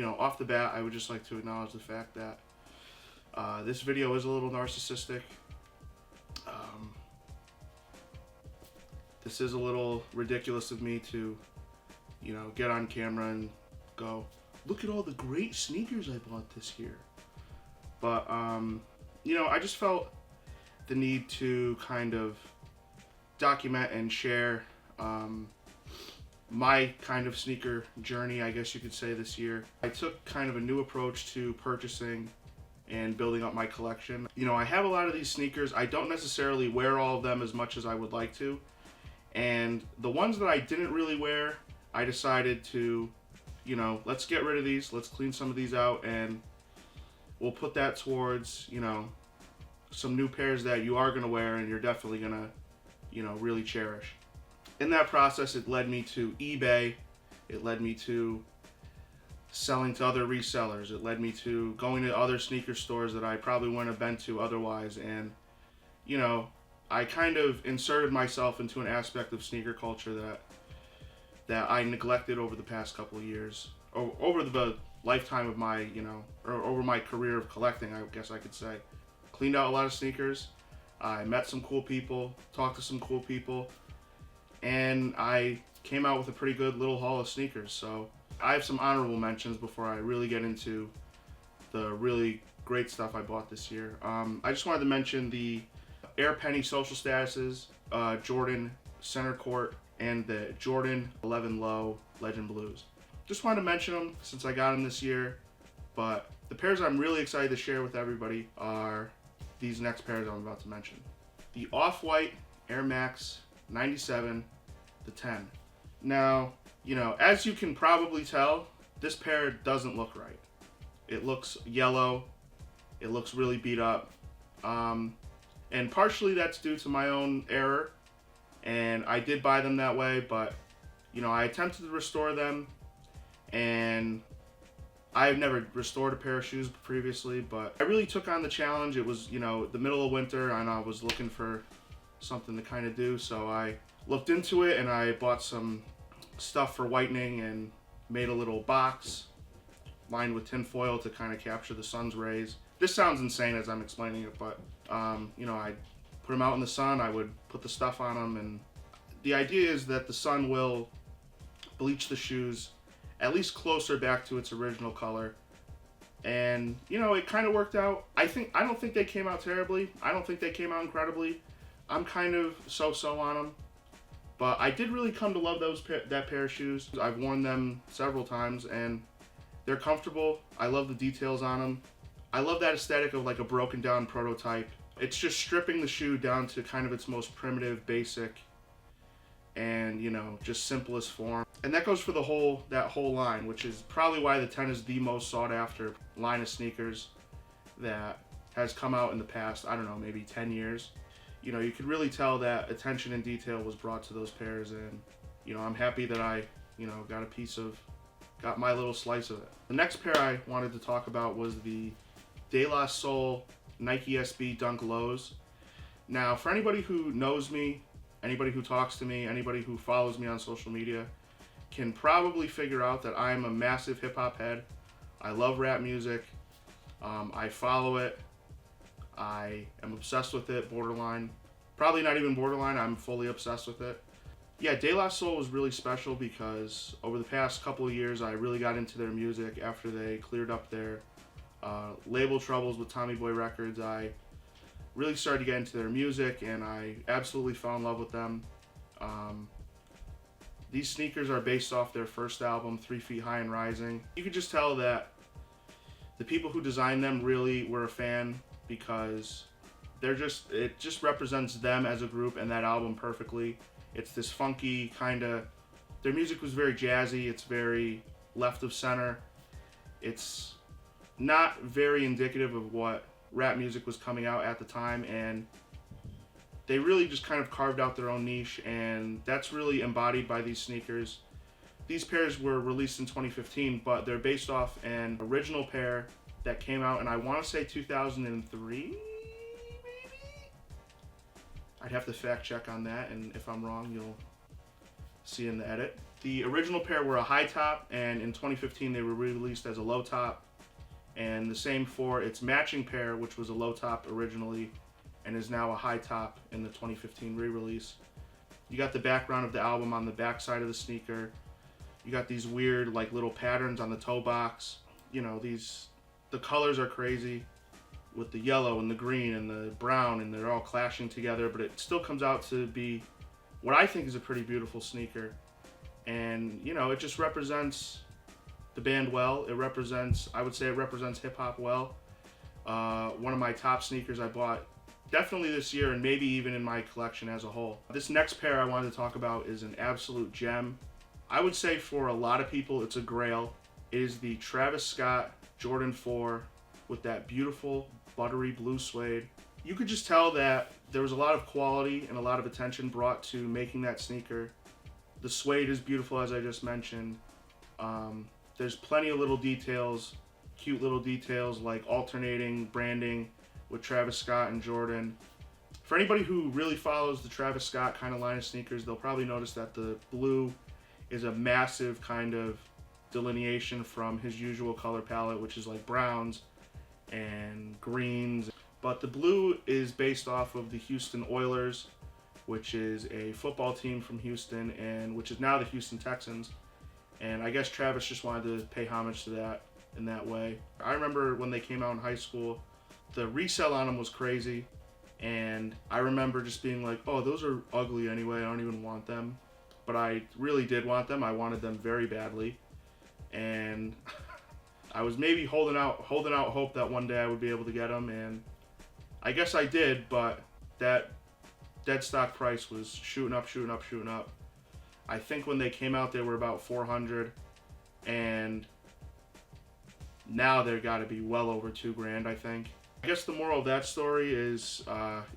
off the bat, I would just like to acknowledge the fact that this video is a little narcissistic. This is a little ridiculous of me to, get on camera and go, look at all the great sneakers I bought this year. But, I just felt the need to kind of document and share my kind of sneaker journey, I guess you could say, this year. I took kind of a new approach to purchasing and building up my collection. I have a lot of these sneakers. I don't necessarily wear all of them as much as I would like to. And the ones that I didn't really wear, I decided to, let's get rid of these. Let's clean some of these out, and we'll put that towards, some new pairs that you are going to wear and you're definitely going to, really cherish. In that process, it led me to eBay. It led me to selling to other resellers. It led me to going to other sneaker stores that I probably wouldn't have been to otherwise. And, I kind of inserted myself into an aspect of sneaker culture that I neglected over the past couple of years, or over the lifetime of my, or over my career of collecting, I guess I could say. Cleaned out a lot of sneakers. I met some cool people, talked to some cool people, and I came out with a pretty good little haul of sneakers. So I have some honorable mentions before I really get into the really great stuff I bought this year. I just wanted to mention the Air Penny Social Statuses, Jordan Center Court, and the Jordan 11 Low Legend Blues. Just wanted to mention them since I got them this year, but the pairs I'm really excited to share with everybody are these next pairs I'm about to mention. The Off-White Air Max 97, the 10. Now, as you can probably tell, this pair doesn't look right. It looks yellow. It looks really beat up. And partially that's due to my own error. And I did buy them that way, but, I attempted to restore them. And I've never restored a pair of shoes previously, but I really took on the challenge. It was, the middle of winter, and I was looking for something to kind of do. So I looked into it, and I bought some stuff for whitening and made a little box lined with tin foil to kind of capture the sun's rays. This sounds insane as I'm explaining it, but I put them out in the sun. I would put the stuff on them, and the idea is that the sun will bleach the shoes at least closer back to its original color. And it kind of worked out. I don't think they came out terribly. I don't think they came out incredibly. I'm kind of so-so on them. But I did really come to love that pair of shoes. I've worn them several times, and they're comfortable. I love the details on them. I love that aesthetic of like a broken down prototype. It's just stripping the shoe down to kind of its most primitive, basic, and just simplest form. And that goes for that whole line, which is probably why the 10 is the most sought after line of sneakers that has come out in the past, I don't know, maybe 10 years. You could really tell that attention and detail was brought to those pairs, and I'm happy that I got my little slice of it. The next pair I wanted to talk about was the De La Soul Nike SB Dunk Lows. Now, for anybody who knows me, anybody who talks to me, anybody who follows me on social media, can probably figure out that I'm a massive hip-hop head. I love rap music. I follow it. I am obsessed with it, borderline. Probably not even borderline, I'm fully obsessed with it. Yeah, De La Soul was really special because over the past couple of years, I really got into their music after they cleared up their label troubles with Tommy Boy Records. I really started to get into their music, and I absolutely fell in love with them. These sneakers are based off their first album, 3 Feet High and Rising. You could just tell that the people who designed them really were a fan, because it just represents them as a group and that album perfectly. It's this funky kind of, their music was very jazzy, it's very left of center. It's not very indicative of what rap music was coming out at the time, and they really just kind of carved out their own niche, and that's really embodied by these sneakers. These pairs were released in 2015, but they're based off an original pair that came out in, I want to say 2003, maybe? I'd have to fact check on that, and if I'm wrong, you'll see in the edit. The original pair were a high top, and in 2015 they were re-released as a low top. And the same for its matching pair, which was a low top originally and is now a high top in the 2015 re-release. You got the background of the album on the back side of the sneaker. You got these weird like little patterns on the toe box. You know, the colors are crazy with the yellow and the green and the brown, and they're all clashing together, but it still comes out to be what I think is a pretty beautiful sneaker. And, you know, it just represents the band well. I would say it represents hip hop well. One of my top sneakers I bought definitely this year, and maybe even in my collection as a whole. This next pair I wanted to talk about is an absolute gem. I would say for a lot of people it's a grail. It is the Travis Scott Jordan 4 with that beautiful buttery blue suede. You could just tell that there was a lot of quality and a lot of attention brought to making that sneaker. The suede is beautiful, as I just mentioned. There's plenty of little details, cute little details like alternating branding with Travis Scott and Jordan. For anybody who really follows the Travis Scott kind of line of sneakers, they'll probably notice that the blue is a massive kind of delineation from his usual color palette, which is like browns and greens. But the blue is based off of the Houston Oilers, which is a football team from Houston, and which is now the Houston Texans. And I guess Travis just wanted to pay homage to that in that way. I remember when they came out in high school, the resale on them was crazy, and I remember just being like, oh, those are ugly anyway, I don't even want them. But I really did want them. I wanted them very badly, and I was maybe holding out hope that one day I would be able to get them, and I guess I did, but that dead stock price was shooting up. I think when they came out they were about $400, and now they've got to be well over $2,000, I think. I guess the moral of that story is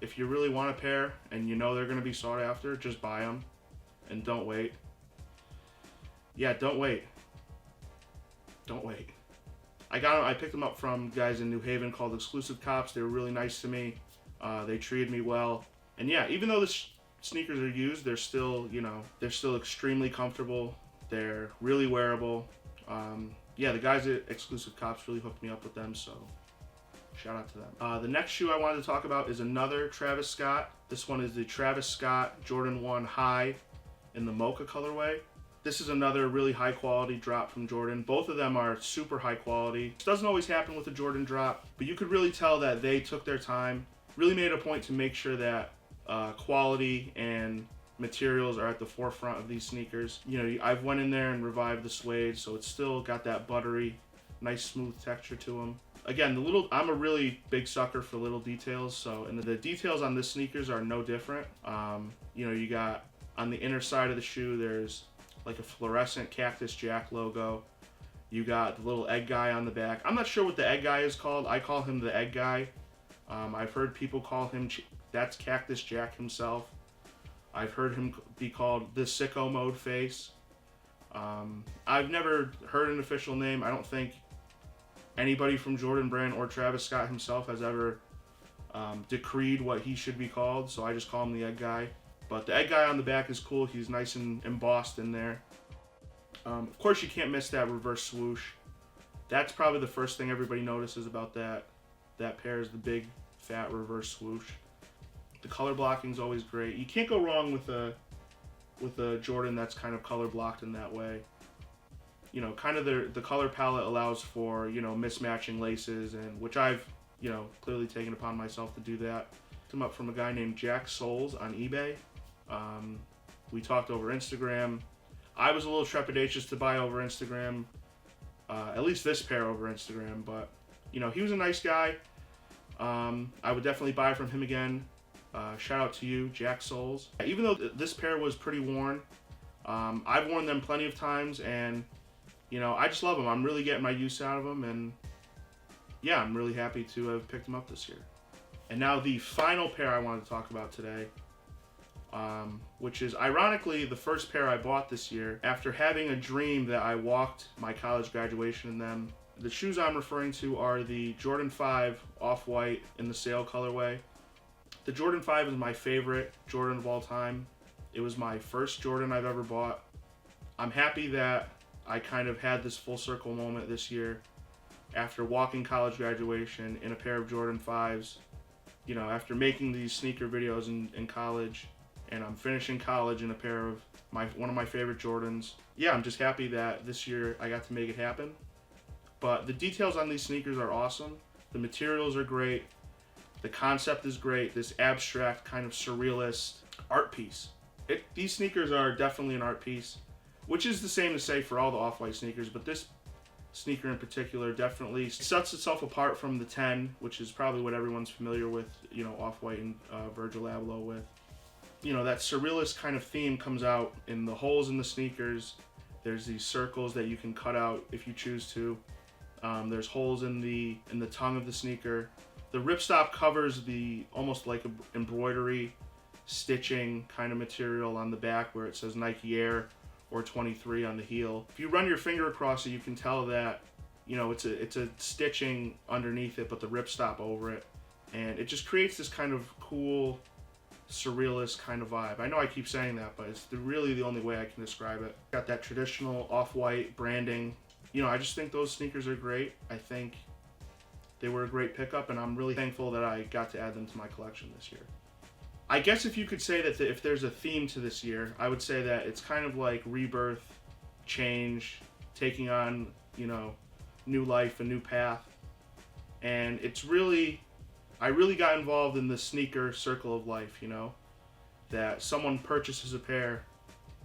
if you really want a pair and you know they're going to be sought after, just buy them and don't wait. Yeah, don't wait. I picked them up from guys in New Haven called xclusivecops. They were really nice to me. They treated me well. And yeah, even though the sneakers are used, they're still extremely comfortable. They're really wearable. Yeah, the guys at xclusivecops really hooked me up with them, so shout out to them. The next shoe I wanted to talk about is another Travis Scott. This one is the Travis Scott Jordan 1 High in the mocha colorway. This is another really high quality drop from Jordan. Both of them are super high quality. This doesn't always happen with a Jordan drop, but you could really tell that they took their time, really made a point to make sure that quality and materials are at the forefront of these sneakers. You know, I've went in there and revived the suede, so it's still got that buttery, nice smooth texture to them. Again, I'm a really big sucker for little details, and the details on this sneakers are no different. You know, you got on the inner side of the shoe, there's like a fluorescent Cactus Jack logo. You got the little egg guy on the back. I'm not sure what the egg guy is called. I call him the egg guy. I've heard people call him, that's Cactus Jack himself. I've heard him be called the sicko mode face. I've never heard an official name. I don't think anybody from Jordan Brand or Travis Scott himself has ever decreed what he should be called, so I just call him the egg guy. But the egg guy on the back is cool. He's nice and embossed in there. Of course, you can't miss that reverse swoosh. That's probably the first thing everybody notices about that pair is the big, fat reverse swoosh. The color blocking is always great. You can't go wrong with a Jordan that's kind of color blocked in that way. You know, kind of the color palette allows for, you know, mismatching laces, and which I've, you know, clearly taken upon myself to do that. Them up from a guy named jack.soles on eBay. We talked over Instagram. I was a little trepidatious to buy over Instagram, at least this pair over Instagram, but you know, he was a nice guy. I would definitely buy from him again. Shout out to you, jack.soles. Even though this pair was pretty worn, I've worn them plenty of times, and you know, I just love them. I'm really getting my use out of them, and yeah, I'm really happy to have picked them up this year. And now the final pair I wanted to talk about today, which is ironically the first pair I bought this year after having a dream that I walked my college graduation in them. The shoes I'm referring to are the Jordan 5 Off-White in the sail colorway. The Jordan 5 is my favorite Jordan of all time. It was my first Jordan I've ever bought. I'm happy that I kind of had this full circle moment this year after walking college graduation in a pair of Jordan 5s. You know, after making these sneaker videos in college, and I'm finishing college in a pair of one of my favorite Jordans. Yeah, I'm just happy that this year I got to make it happen. But the details on these sneakers are awesome. The materials are great. The concept is great. This abstract kind of surrealist art piece. These sneakers are definitely an art piece, which is the same to say for all the Off-White sneakers, but this sneaker in particular definitely sets itself apart from the 10, which is probably what everyone's familiar with, you know, Off-White and Virgil Abloh with. You know, that surrealist kind of theme comes out in the holes in the sneakers. There's these circles that you can cut out if you choose to. There's holes in the tongue of the sneaker. The ripstop covers the almost like a embroidery stitching kind of material on the back where it says Nike Air or 23 on the heel. If you run your finger across it, you can tell that, you know, it's a stitching underneath it, but the ripstop over it, and it just creates this kind of cool, surrealist kind of vibe. I know I keep saying that, but it's really the only way I can describe it. Got that traditional Off-White branding. You know, I just think those sneakers are great. I think they were a great pickup, and I'm really thankful that I got to add them to my collection this year. I guess if you could say that if there's a theme to this year, I would say that it's kind of like rebirth, change, taking on, you know, new life, a new path. And it's really, I really got involved in the sneaker circle of life, you know, that someone purchases a pair,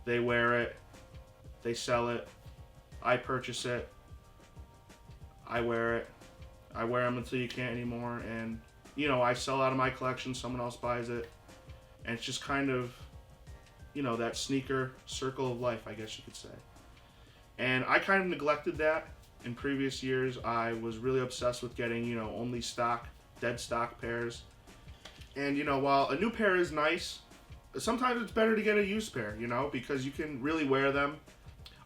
they wear it, they sell it, I purchase it, I wear it, I wear them until you can't anymore, and, you know, I sell out of my collection, someone else buys it. And it's just kind of, you know, that sneaker circle of life, I guess you could say. And I kind of neglected that in previous years. I was really obsessed with getting, you know, only stock, dead stock pairs. And, you know, while a new pair is nice, sometimes it's better to get a used pair, you know, because you can really wear them.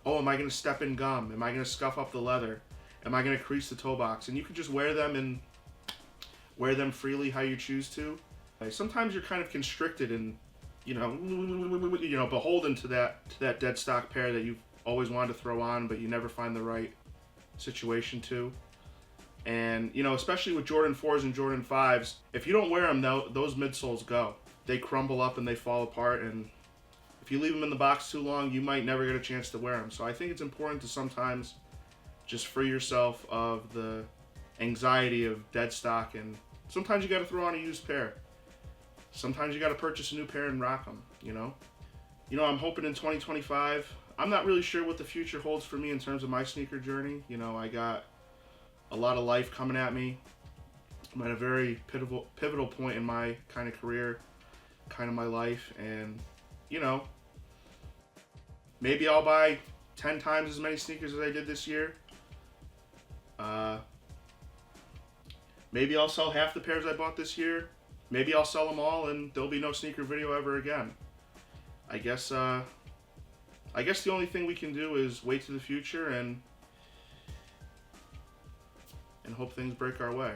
Oh, am I going to step in gum? Am I going to scuff up the leather? Am I going to crease the toe box? And you can just wear them and wear them freely how you choose to. Sometimes you're kind of constricted and, you know, beholden to that dead stock pair that you've always wanted to throw on, but you never find the right situation to. And, you know, especially with Jordan 4s and Jordan 5s, if you don't wear them, those midsoles go. They crumble up and they fall apart, and if you leave them in the box too long, you might never get a chance to wear them. So I think it's important to sometimes just free yourself of the anxiety of dead stock, and sometimes you got to throw on a used pair. Sometimes you got to purchase a new pair and rock them, you know? You know, I'm hoping in 2025, I'm not really sure what the future holds for me in terms of my sneaker journey. You know, I got a lot of life coming at me. I'm at a very pivotal point in my kind of career, kind of my life, and, you know, maybe I'll buy 10 times as many sneakers as I did this year. Maybe I'll sell half the pairs I bought this year. Maybe I'll sell them all and there'll be no sneaker video ever again. I guess the only thing we can do is wait to the future and hope things break our way.